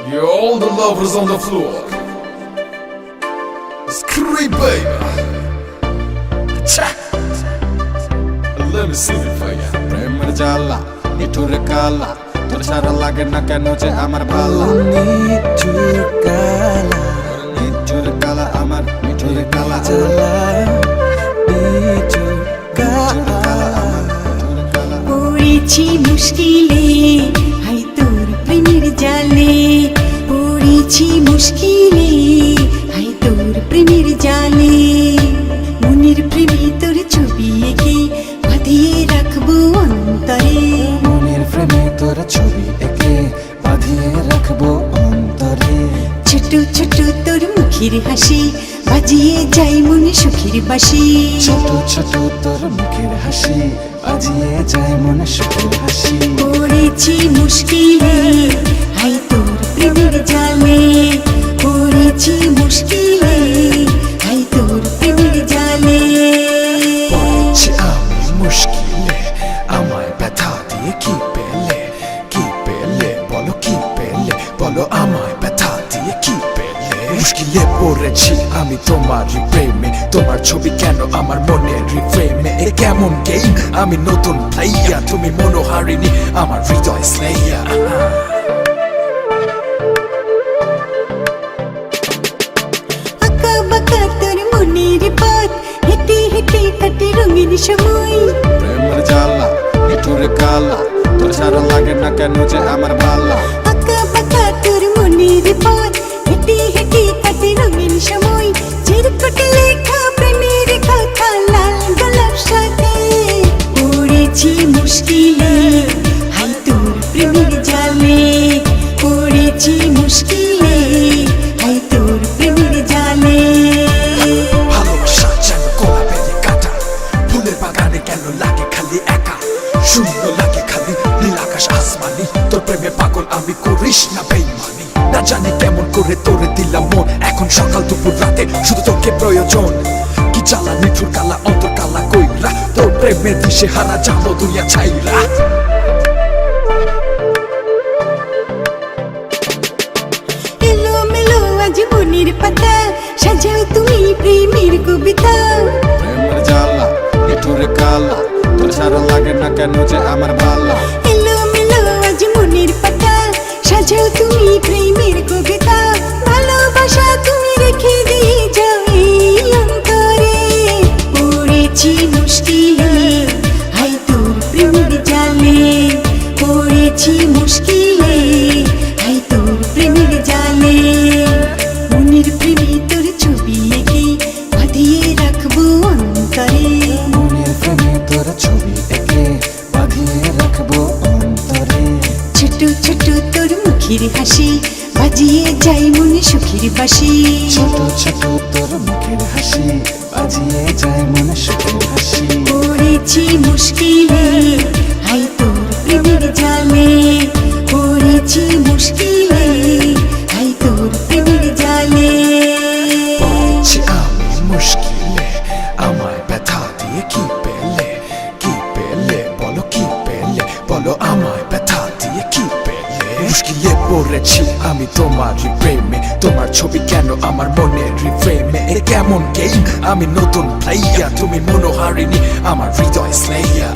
Yeah, all the lovers on the floor. Scream, baby. Cha. Let me sing it for you. প্রেমের জ্বালা নিঠুরে কালা তোর সারা লাগে না কেন যে আমার ভালা নিঠুর কালা আমার নিঠুর কালা জ্বালা নিঠুর কালা পড়েছি মুশকিলে হাই তোর প্রেমের জালে পড়েছি মুশকিলে হাই তোর প্রেমের জালে মনের প্রেমে তোর ছবি এঁকে বাঁধিয়ে রাখবো অন্তরে মনের প্রেমে তোর ছবি এঁকে বাঁধিয়ে রাখবো অন্তরে ছোট ছোট তোর মুখের হাসি বাজিয়ে যাই মনে সুখের বাসি ছোট ছোট তোর মুখের হাসি বাজিয়ে যায় মনে সুখের হাসি পড়েছি মুশকিলে হাই তোর প্রেমের জালে পড়েছি মুশকিলে হাই তোর প্রেমের জালে পড়েছি আমি মুশকিলে আমায় ব্যথা দিয়ে কি পেলে বলো কি পেলে বলো আমায় ব্যথা দিয়ে কি পেলে মুশকিলে পড়েছি আমি তোমারই প্রেমে তোমার ছবি কেন আমার মনের রিফ্রেমে এ কেমন গেম আমি নতুন প্লেয়ার তুমি মনোহারিণী আমার হৃদয় স্লেয়ার আঁকা বাঁকা তোর মনের পথ হেঁটে হেঁটে কাটে রঙিন সময় প্রেমের জ্বালা নিঠুরে কালা তোর সারা লাগে না কেন যে আমার ভালা আঁকা বাঁকা তোর মনের পথ হেঁটে হেঁটে কাটে রঙিন সময় চিরকুটে লেখা প্রেমের কথা লাল গোলাপ সাথে পড়েছি মুশকিলে হাই তোর প্রেমের জালে পড়েছি মুশকিলে হাই তোর প্রেমের জালে ভালোবাসা যেন গোলাপের কাটা ফুলের বাগানে কেন লাগে খালি একা শূন্য লাগে খালি নীল আকাশ আসমানি তোর প্রেমে পাগল আমি করিস না বেইমানি না জানি কেমন করে তোরে দিলাম মন এখন সকাল দুপুর রাতে শুধু তোকে প্রয়োজন কি জ্বালা নিঠুর কালা অন্তর কালা কইরা তোর প্রেমের দিশে হারা যাবো দুনিয়া ছাইরা এলো মেলো আজ মনের পাতা সাজাও তুমি প্রেমের কবিতা প্রেমের জ্বালা নিঠুরে কালা তোর সারা লাগে না কেন যে আমার ভালা এলো মেলো আজ মনের পাতা সাজাও তুমি প্রেমের কবিতা ভালোবাসা তুমি রেখে দিয়ে যাও এই অন্তরে পড়েছি মুশকিলে হাই তোর প্রেমের জালে পড়েছি মুশকিলে হাই তোর প্রেমের জালে মনের প্রেমে তোর ছবি এঁকে বাঁধিয়ে রাখবো অন্তরে মনের প্রেমে তোর ছবি এঁকে বাঁধিয়ে রাখবো অন্তরে ছোট ছোট তোর মুখের হাসি বাজিয়ে যাই মনে সুখের বাসি ছোট ছোট তোর মুখের হাসি বাজিয়ে যায় মনে সুখের হাসি পড়েছি মুশকিলে হাই তোর প্রেমের জালে পড়েছি মুশকিলে হাই তোর প্রেমের জালে পড়েছি আমি মুশকিলে আমায় ব্যথা দিয়ে কি পেলে বলো কি পেলে বলো আমায় ব্যথা দিয়ে কি পেলে মুশকিলে পড়েছি আমি তোমারই প্রেমে তোমার ছবি কেন আমার মনের রিফ্রেমে এ কেমন গেম আমি নতুন প্লেয়ার তুমি মনোহারিণী আমার হৃদয় স্লেয়ার